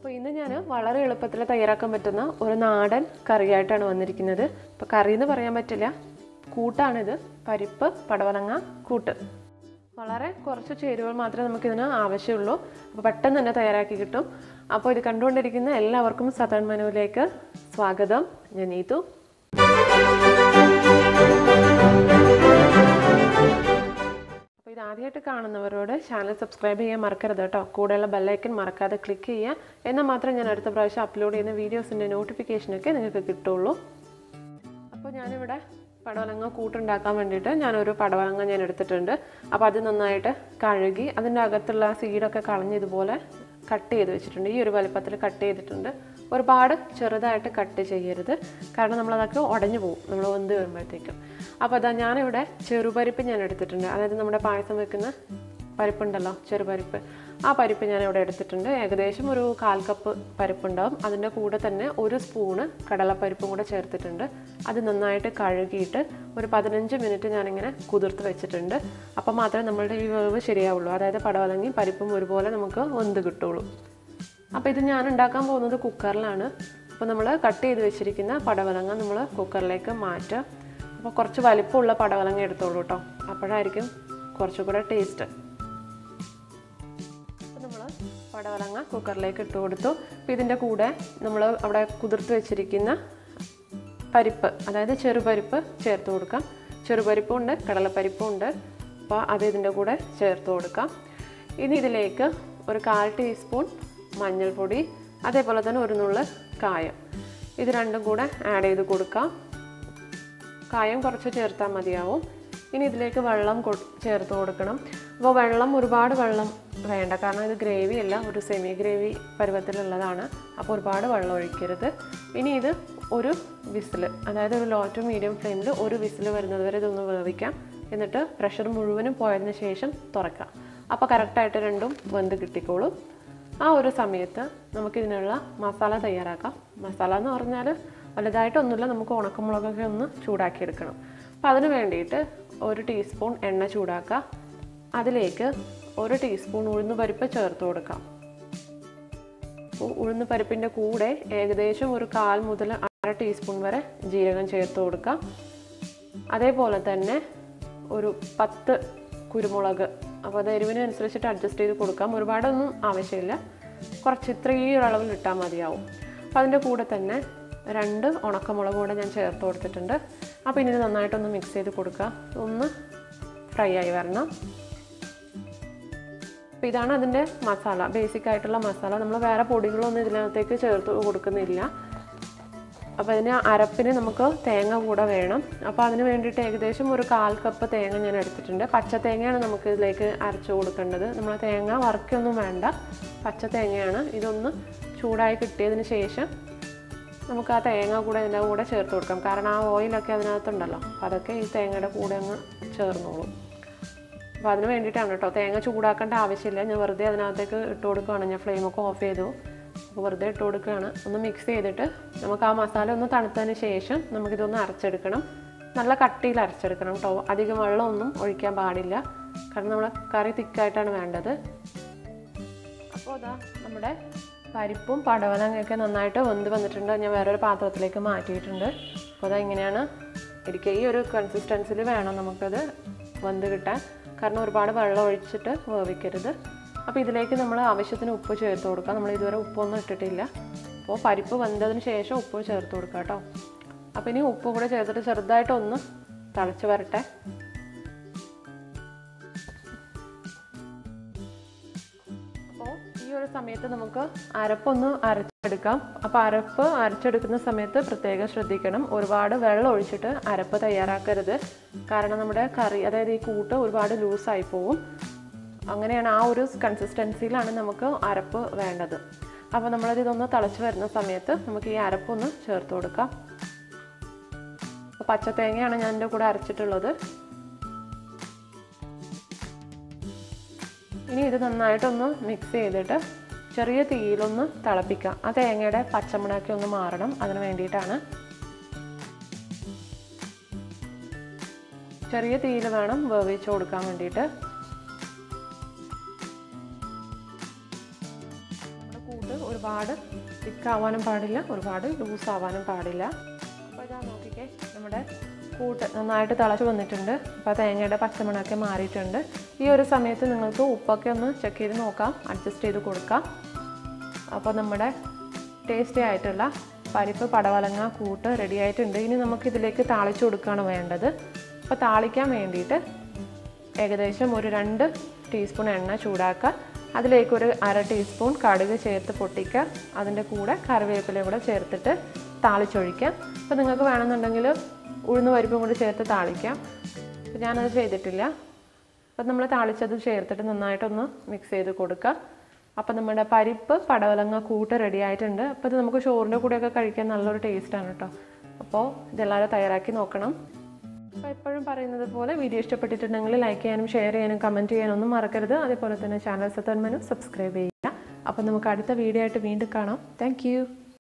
അപ്പോൾ ഇന്ന് ഞാൻ വളരെ എളുപ്പത്തിൽ തയ്യാറാക്കാൻ പറ്റുന്ന ഒരു നാടൻ കറിയായിട്ടാണ് വന്നിരിക്കുന്നത്. അപ്പോൾ കറി എന്ന് പറയാൻ പറ്റില്ല, കൂട്ടാണിത്. പരിപ്പ് പടവലങ്ങ കൂട്ട്. വളരെ കുറച്ച് ചേരുവകൾ മാത്രമേ നമുക്കിതിന് ആവശ്യമുള്ളൂ. അപ്പോൾ പെട്ടെന്ന് തന്നെ തയ്യാറാക്കി കിട്ടും. അപ്പോൾ ഇത് കണ്ടുകൊണ്ടിരിക്കുന്ന എല്ലാവർക്കും സതൺ മെനുവിലേക്ക് സ്വാഗതം. ഞാൻ നീതു. അപ്പോൾ ഇത് ആദ്യമായിട്ട് കാണുന്നവരോട് ചാനൽ സബ്സ്ക്രൈബ് ചെയ്യാൻ മറക്കരുത് കേട്ടോ. കൂടെയുള്ള ബെല്ലൈക്കൺ മറക്കാതെ ക്ലിക്ക് ചെയ്യുക. എന്നാൽ മാത്രമേ ഞാൻ അടുത്ത പ്രാവശ്യം അപ്ലോഡ് ചെയ്യുന്ന വീഡിയോസിൻ്റെ നോട്ടിഫിക്കേഷനൊക്കെ നിങ്ങൾക്ക് കിട്ടുള്ളൂ. അപ്പോൾ ഞാനിവിടെ പടവലങ്ങ കൂട്ടുണ്ടാക്കാൻ വേണ്ടിയിട്ട് ഞാനൊരു പടവലങ്ങ ഞാൻ എടുത്തിട്ടുണ്ട്. അപ്പോൾ അത് നന്നായിട്ട് കഴുകി അതിൻ്റെ അകത്തുള്ള സീഡൊക്കെ കളഞ്ഞ് ഇതുപോലെ കട്ട് ചെയ്ത് വെച്ചിട്ടുണ്ട്. ഈ ഒരു വലിപ്പത്തിൽ കട്ട് ചെയ്തിട്ടുണ്ട്. ഒരുപാട് ചെറുതായിട്ട് കട്ട് ചെയ്യരുത്, കാരണം നമ്മളതൊക്കെ ഉടഞ്ഞു പോകും നമ്മൾ വെന്ത് വരുമ്പോഴത്തേക്കും. അപ്പോൾ അതാ ഞാനിവിടെ ചെറുപരിപ്പ് ഞാൻ എടുത്തിട്ടുണ്ട്. അതായത് നമ്മുടെ പായസം വെക്കുന്ന പരിപ്പുണ്ടല്ലോ, ചെറുപരിപ്പ്. ആ പരിപ്പ് ഞാനിവിടെ എടുത്തിട്ടുണ്ട്. ഏകദേശം ഒരു 1/4 കപ്പ് പരിപ്പുണ്ടാവും. അതിൻ്റെ കൂടെ തന്നെ 1 സ്പൂണ് കടലപ്പരിപ്പും കൂടെ ചേർത്തിട്ടുണ്ട്. അത് നന്നായിട്ട് കഴുകിയിട്ട് ഒരു 15 മിനിറ്റ് ഞാനിങ്ങനെ കുതിർത്ത് വെച്ചിട്ടുണ്ട്. അപ്പോൾ മാത്രമേ നമ്മളുടെ ഈ വേവ് ശരിയാവുള്ളൂ. അതായത് പടവലങ്ങയും പരിപ്പും ഒരുപോലെ നമുക്ക് വെന്ത് കിട്ടുള്ളൂ. അപ്പോൾ ഇത് ഞാൻ ഉണ്ടാക്കാൻ പോകുന്നത് കുക്കറിലാണ്. അപ്പോൾ നമ്മൾ കട്ട് ചെയ്ത് വെച്ചിരിക്കുന്ന പടവലങ്ങ നമ്മൾ കുക്കറിലേക്ക് മാറ്റുക. അപ്പോൾ കുറച്ച് വലിപ്പമുള്ള പടവലങ്ങ എടുത്തോളൂ കേട്ടോ, അപ്പോഴായിരിക്കും കുറച്ചുകൂടെ ടേസ്റ്റ്. പടവലങ്ങ കുക്കറിലേക്ക് ഇട്ട് കൊടുത്തു. അപ്പോൾ ഇതിൻ്റെ കൂടെ നമ്മൾ അവിടെ കുതിർത്ത് വെച്ചിരിക്കുന്ന പരിപ്പ്, അതായത് ചെറുപരിപ്പ് ചേർത്ത് കൊടുക്കാം. ചെറുപരിപ്പും ഉണ്ട്, കടലപ്പരിപ്പും ഉണ്ട്. അപ്പോൾ അത് ഇതിൻ്റെ കൂടെ ചേർത്ത് കൊടുക്കാം. ഇനി ഇതിലേക്ക് ഒരു 1/4 ടീസ്പൂൺ മഞ്ഞൾപ്പൊടി, അതേപോലെ തന്നെ ഒരു നുള്ള് കായം, ഇത് രണ്ടും കൂടെ ആഡ് ചെയ്ത് കൊടുക്കാം. കായം കുറച്ച് ചേർത്താൽ മതിയാവും. ഇനി ഇതിലേക്ക് വെള്ളം ചേർത്ത് കൊടുക്കണം. അപ്പോൾ വെള്ളം ഒരുപാട് വെള്ളം വേണ്ട, കാരണം ഇത് ഗ്രേവി അല്ല, ഒരു സെമി ഗ്രേവി പരുവത്തിലുള്ളതാണ്. അപ്പോൾ ഒരുപാട് വെള്ളം ഒഴിക്കരുത്. ഇനി ഇത് ഒരു വിസിൽ, അതായത് ഒരു ലോ ടു മീഡിയം ഫ്ലെയിമിൽ ഒരു വിസിൽ വരുന്നത് വരെ ഇതൊന്ന് വേവിക്കാം. എന്നിട്ട് പ്രഷർ മുഴുവനും പോയതിന് ശേഷം തുറക്കാം. അപ്പോൾ കറക്റ്റായിട്ട് രണ്ടും വെന്ത് കിട്ടിക്കോളും. ആ ഒരു സമയത്ത് നമുക്കിതിനുള്ള മസാല തയ്യാറാക്കാം. മസാല എന്ന് പറഞ്ഞാൽ വലുതായിട്ടൊന്നുമില്ല, നമുക്ക് ഉണക്കമുളകൊക്കെ ഒന്ന് ചൂടാക്കിയെടുക്കണം. അപ്പോൾ അതിന് വേണ്ടിയിട്ട് 1 ടീസ്പൂൺ എണ്ണ ചൂടാക്കുക. അതിലേക്ക് 1 ടീസ്പൂൺ ഉഴുന്ന് പരിപ്പ് ചേർത്ത് കൊടുക്കാം. ഉഴുന്ന് പരിപ്പിൻ്റെ കൂടെ ഏകദേശം ഒരു 1/4 മുതൽ 1/2 ടീസ്പൂൺ വരെ ജീരകം ചേർത്ത് കൊടുക്കാം. അതേപോലെ തന്നെ ഒരു 10 കുരുമുളക്. അപ്പോൾ അത് എരിവിനനുസരിച്ചിട്ട് അഡ്ജസ്റ്റ് ചെയ്ത് കൊടുക്കാം. ഒരുപാടൊന്നും ആവശ്യമില്ല, കുറച്ച് ഇത്രയും അളവിൽ ഇട്ടാൽ മതിയാവും. അപ്പോൾ അതിൻ്റെ കൂടെ തന്നെ 2 ഉണക്കമുളക് കൂടെ ഞാൻ ചേർത്ത് കൊടുത്തിട്ടുണ്ട്. അപ്പോൾ ഇനി ഇത് നന്നായിട്ടൊന്ന് മിക്സ് ചെയ്ത് കൊടുക്കുക. ഒന്ന് ഫ്രൈ ആയി വരണം. അപ്പോൾ ഇതാണ് അതിൻ്റെ മസാല, ബേസിക് ആയിട്ടുള്ള മസാല. നമ്മൾ വേറെ പൊടികളൊന്നും ഇതിനകത്തേക്ക് ചേർത്ത് കൊടുക്കുന്നില്ല. അപ്പോൾ ഇതിന് അരപ്പിന് നമുക്ക് തേങ്ങ കൂടെ വേണം. അപ്പോൾ അതിന് വേണ്ടിയിട്ട് ഏകദേശം ഒരു 1/4 കപ്പ് തേങ്ങ ഞാൻ എടുത്തിട്ടുണ്ട്. പച്ച തേങ്ങയാണ് നമുക്ക് ഇതിലേക്ക് അരച്ചു കൊടുക്കേണ്ടത്. നമ്മൾ തേങ്ങ വറുക്കൊന്നും വേണ്ട, പച്ച തേങ്ങയാണ്. ഇതൊന്ന് ചൂടായി കിട്ടിയതിന് ശേഷം നമുക്ക് ആ തേങ്ങ കൂടെ ഇതിൻ്റെ കൂടെ ചേർത്ത് കൊടുക്കാം, കാരണം ആ ഓയിലൊക്കെ അതിനകത്തുണ്ടല്ലോ. അപ്പോൾ അതൊക്കെ ഈ തേങ്ങയുടെ കൂടെ അങ്ങ് ചേർന്നോളും. അപ്പോൾ അതിന് വേണ്ടിയിട്ടാണ് കേട്ടോ. തേങ്ങ ചൂടാക്കേണ്ട ആവശ്യമില്ല, ഞാൻ വെറുതെ അതിനകത്തേക്ക് ഇട്ട് കൊടുക്കുകയാണ്. ഞാൻ ഫ്ലെയിമൊക്കെ ഓഫ് ചെയ്തു. അപ്പോൾ വെറുതെ ഇട്ട് കൊടുക്കുകയാണ്. ഒന്ന് മിക്സ് ചെയ്തിട്ട് നമുക്ക് ആ മസാല ഒന്ന് തണുത്തതിന് ശേഷം നമുക്കിതൊന്ന് അരച്ചെടുക്കണം. നല്ല കട്ടിയിൽ അരച്ചെടുക്കണം കേട്ടോ. അധികം വെള്ളമൊന്നും ഒഴിക്കാൻ പാടില്ല, കാരണം നമ്മുടെ കറി തിക്കായിട്ടാണ് വേണ്ടത്. അപ്പോൾ അതാ നമ്മുടെ പരിപ്പും പടവലങ്ങയൊക്കെ നന്നായിട്ട് വെന്ത് വന്നിട്ടുണ്ട്. ഞാൻ വേറൊരു പാത്രത്തിലേക്ക് മാറ്റിയിട്ടുണ്ട്. അപ്പോൾ അതാ ഇങ്ങനെയാണ് ഇരിക്കുക. ഈ ഒരു കൺസിസ്റ്റൻസിൽ വേണം നമുക്കത് വെന്ത് കിട്ടാൻ, കാരണം ഒരുപാട് വെള്ളം ഒഴിച്ചിട്ട് വേവിക്കരുത്. അപ്പോൾ ഇതിലേക്ക് നമ്മൾ ആവശ്യത്തിന് ഉപ്പ് ചേർത്ത് കൊടുക്കാം. നമ്മൾ ഇതുവരെ ഉപ്പൊന്നും ഇട്ടിട്ടില്ല. അപ്പോൾ പരിപ്പ് വെന്തതിന് ശേഷം ഉപ്പ് ചേർത്ത് കൊടുക്കാം കേട്ടോ. അപ്പോൾ ഇനി ഉപ്പ് കൂടെ ചേർത്തിട്ട് ചെറുതായിട്ടൊന്ന് തിളച്ച് വരട്ടെ. അപ്പോൾ ഈ ഒരു സമയത്ത് നമുക്ക് അരപ്പൊന്ന് അരച്ചെടുക്കാം. അപ്പോൾ അരപ്പ് അരച്ചെടുക്കുന്ന സമയത്ത് പ്രത്യേകം ശ്രദ്ധിക്കണം, ഒരുപാട് വെള്ളം ഒഴിച്ചിട്ട് അരപ്പ് തയ്യാറാക്കരുത്. കാരണം നമ്മുടെ കറി, അതായത് ഈ കൂട്ട് ഒരുപാട് ലൂസായി പോവും. അങ്ങനെയാണ്, ആ ഒരു കൺസിസ്റ്റൻസിയിലാണ് നമുക്ക് അരപ്പ് വേണ്ടത്. അപ്പോൾ നമ്മളത് ഇതൊന്ന് തിളച്ച് വരുന്ന സമയത്ത് നമുക്ക് ഈ അരപ്പൊന്ന് ചേർത്ത് കൊടുക്കാം. അപ്പോൾ പച്ച തേങ്ങയാണ് ഞാൻ എൻ്റെ കൂടെ അരച്ചിട്ടുള്ളത്. ഇനി ഇത് നന്നായിട്ടൊന്ന് മിക്സ് ചെയ്തിട്ട് ചെറിയ തീയിലൊന്ന് തിളപ്പിക്കാം. ആ തേങ്ങയുടെ പച്ചമണമൊക്കെ ഒന്ന് മാറണം, അതിന് വേണ്ടിയിട്ടാണ്. ചെറിയ തീയിൽ വേണം വേവിച്ച് കൊടുക്കാൻ വേണ്ടിയിട്ട്. കൂട്ട് ഒരുപാട് തിക്കാവാനും പാടില്ല, ഒരുപാട് ലൂസാവാനും പാടില്ല. അപ്പോൾ ഇതാ നോക്കിക്കേ, നമ്മുടെ കൂട്ട് നന്നായിട്ട് തിളച്ച് വന്നിട്ടുണ്ട്. അപ്പോൾ തേങ്ങയുടെ പച്ചമണമൊക്കെ മാറിയിട്ടുണ്ട്. ഈ ഒരു സമയത്ത് നിങ്ങൾക്ക് ഉപ്പൊക്കെ ഒന്ന് ചെക്ക് ചെയ്ത് നോക്കാം, അഡ്ജസ്റ്റ് ചെയ്ത് കൊടുക്കാം. അപ്പോൾ നമ്മുടെ ടേസ്റ്റി ആയിട്ടുള്ള പരിപ്പ് പടവലങ്ങ കൂട്ട് റെഡി ആയിട്ടുണ്ട്. ഇനി നമുക്കിതിലേക്ക് താളിച്ച് കൊടുക്കുകയാണ് വേണ്ടത്. അപ്പോൾ താളിക്കാൻ വേണ്ടിയിട്ട് ഏകദേശം ഒരു 2 ടീസ്പൂൺ എണ്ണ ചൂടാക്കുക. അതിലേക്ക് ഒരു 1/2 ടീസ്പൂൺ കടുക് ചേർത്ത് പൊട്ടിക്കുക. അതിൻ്റെ കൂടെ കറിവേപ്പിലയും കൂടെ ചേർത്തിട്ട് താളിച്ചൊഴിക്കാം. അപ്പോൾ നിങ്ങൾക്ക് വേണമെന്നുണ്ടെങ്കിൽ ഉഴുന്ന് പരിപ്പും കൂടി ചേർത്ത് താളിക്കാം. അപ്പോൾ ഞാനത് ചെയ്തിട്ടില്ല. അപ്പോൾ നമ്മൾ താളിച്ചത് ചേർത്തിട്ട് നന്നായിട്ടൊന്ന് മിക്സ് ചെയ്ത് കൊടുക്കുക. അപ്പോൾ നമ്മുടെ പരിപ്പ് പടവലങ്ങ കൂട്ട് റെഡി ആയിട്ടുണ്ട്. അപ്പോൾ ഇത് നമുക്ക് ചോറിൻ്റെ കൂടെയൊക്കെ കഴിക്കാൻ നല്ലൊരു ടേസ്റ്റാണ് കേട്ടോ. അപ്പോൾ ഇതെല്ലാവരും തയ്യാറാക്കി നോക്കണം. അപ്പോൾ എപ്പോഴും പറയുന്നത് പോലെ വീഡിയോ ഇഷ്ടപ്പെട്ടിട്ടുണ്ടെങ്കിൽ ലൈക്ക് ചെയ്യാനും ഷെയർ ചെയ്യാനും കമൻറ്റ് ചെയ്യാനും ഒന്നും മറക്കരുത്. അതേപോലെ തന്നെ ചാനൽ സബ്സ്ക്രൈബ് ചെയ്യുക. അപ്പോൾ നമുക്ക് അടുത്ത വീഡിയോ ആയിട്ട് വീണ്ടും കാണാം. താങ്ക്